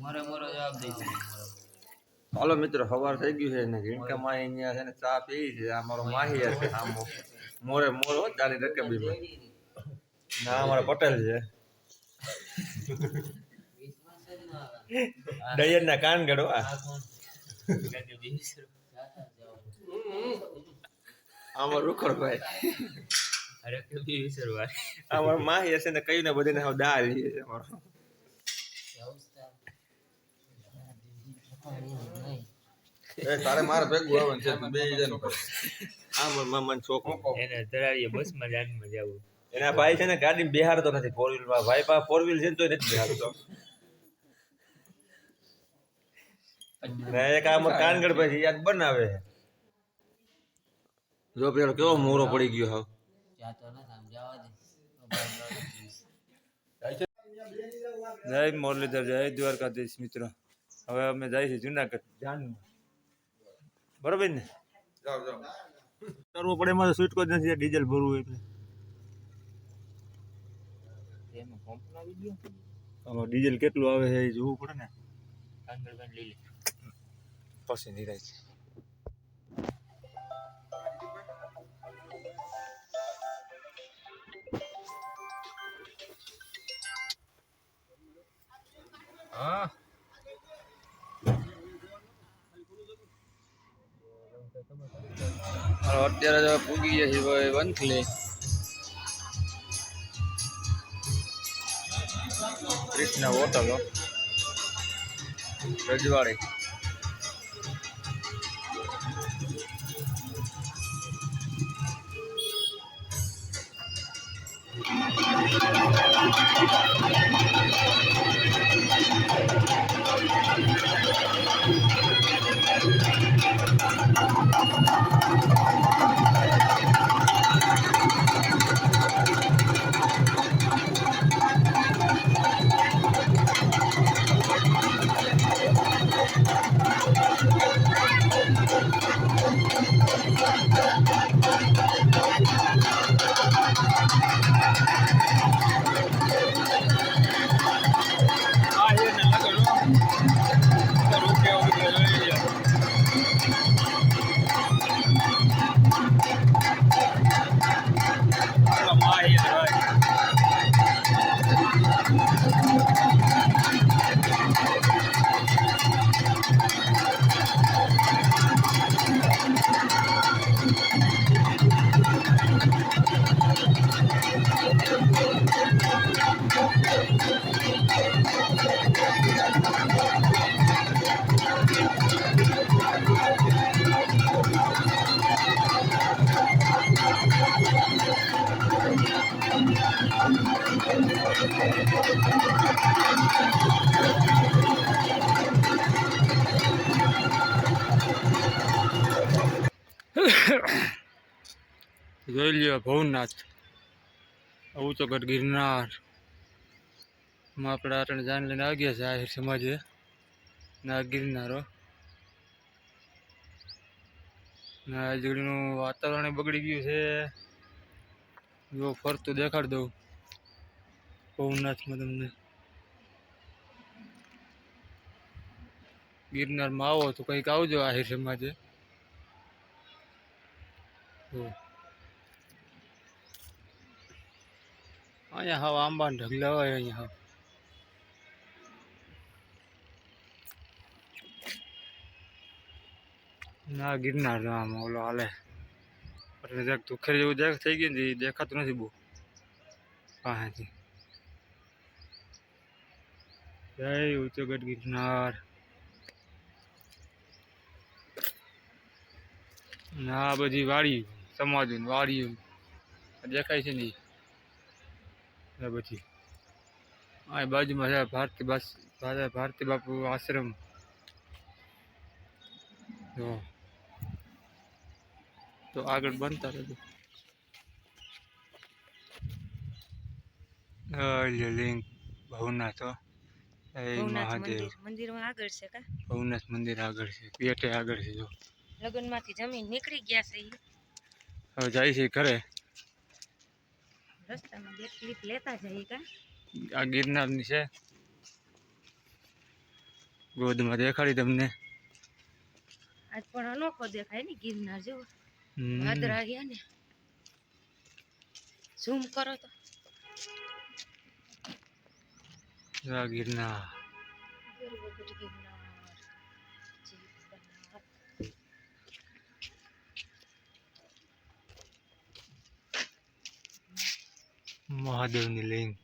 મારે મોરો જવાબ દઈશું. હાલો મિત્રો, સવાર થઈ ગયું છે ને ઘીણકા માહી અહીંયા છે ને ચા પી છે. આ મારો માહી છે, આ મોરે મોરો ચાલી રકબીમાં. ના અમારા પટેલ છે. દયન ના કાન ગડો અમાર રૂખડ ભાઈ અમાર માહી હશે ને કયું ને બધીને હાવ દા લઈએ છે અમારો. તારે મારે ભેગું આવવાનું છે, બે જણ આ મામા છોકરો એને તરારીએ બસમાં જાનમાં જાવું. એના ભાઈ છે ને ગાડી બેહારતો નથી ફોર વ્હીલ માં. ભાઈ પાસે ફોર વ્હીલ છે ને તો નથી બેહારતો. એક આ કાનગઢ ભાઈ યાદ બનાવે. જો પેલો કેવો મોરો પડી ગયો હાવ. જય મુરલીધર, જય દ્વારકાધીશ મિત્રો. હવે અમે જાય છે જુનાગઢ જાનમાં. બરોબર ને? કરવું પડે, એમાં સ્વીટ કોઈ નથી, ડીઝલ ભરવું એટલે ડીઝલ કેટલું આવે છે એ જોવું પડે ને. પછી નિરાય છે. હા અત્યારે પૂગી ગયા છીએ વંથલી કૃષ્ણ હોટલ રજવાડી. જોઈ લ્યો ભવનાથ, ઉચોગઢ ગિરનાર માં આપણે આટણ જાન લઈને આવ્યા છે આહિર સમાજે ના ગિરનારો. ના જોડીનું વાતાવરણ બગડી ગયું છે. જો ફરતું દેખાડ દઉં ભવનાથમાં તમને. ગિરનારમાં આવો તો કંઈક આવજો આહિર સમાજે. અહીંયા હાવ આંબા ઢગલા હોય અહીંયા હાવ. ના ગિરનાર આમ ઓલો હાલે એટલે જરાક દુખેર જેવું થઈ ગયું ને દેખાતું નથી બહુ પાસેથી. જય ઉચોગઢ ગિરનાર. ના બધી વાડી સમાજ વાડીઓ દેખાય છે ને પછી આ બાજુમાં છે ભારતી બાપુ આશ્રમ. તો આગળ બનતા રહેજો. લિંક ભવનાથ મહાદેવ મંદિરમાં આગળ છે કા? ભવનાથ મંદિર આગળ છે, પેટે આગળ છે. જો લગનમાંથી જમીન નીકળી ગયા છે. હવે જાય છે ઘરે. રસ્તામાં બે ક્લિપ લેતા જઈએ કા? આ ગિરનારની છે. ગોદમાં દેખાડી તમને. આજ પણ અનોખો દેખાય ને ગિરનાર જેવો. હમ. વાદળા ગયા ને. ઝૂમ કરો તો. આ ગિરનાર. ગિરનાર. ગિરનાર. મહાદેવની લિંગ.